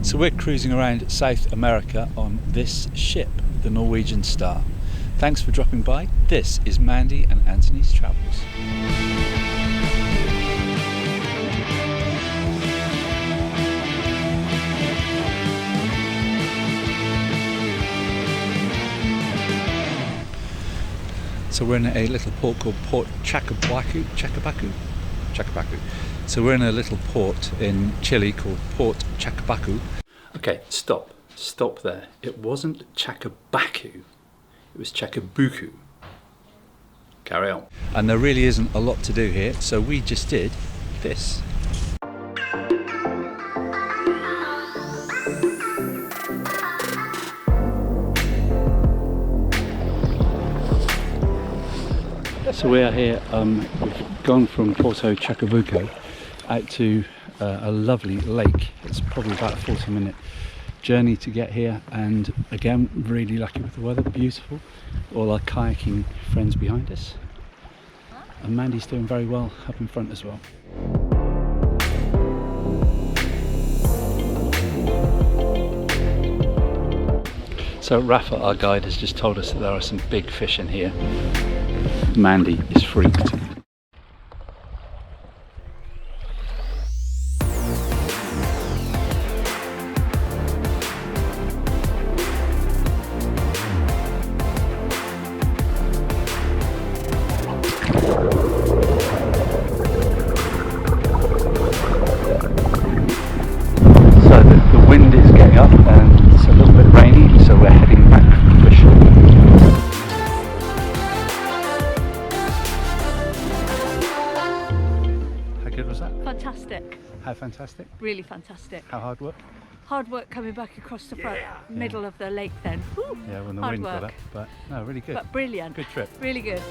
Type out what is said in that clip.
So we're cruising around South America on this ship, the Norwegian Star. Thanks for dropping by. This is Mandy and Anthony's Travels. So we're in a little port called Puerto Chacabuco. So we're in a little port in Chile called Puerto Chacabuco. Okay, stop there. It wasn't Chacabuco, it was Chacabuco. Carry on. And there really isn't a lot to do here, so we just did this. So we are here, we've gone from Puerto Chacabuco out to a lovely lake. It's probably about a 40-minute journey to get here, and again, really lucky with the weather, beautiful. All our kayaking friends behind us. And Mandy's doing very well up in front as well. So Rafa, our guide, has just told us that there are some big fish in here. Mandy is freaked. So the wind is getting up and it's a little bit rainy, so we're heading back to the shore. Fantastic. How fantastic? Really fantastic. How hard work? Hard work coming back across the front, middle of the lake then. Woo. Yeah, when the Hard wind got work. up, but no, really good. But brilliant. Good trip. Really good.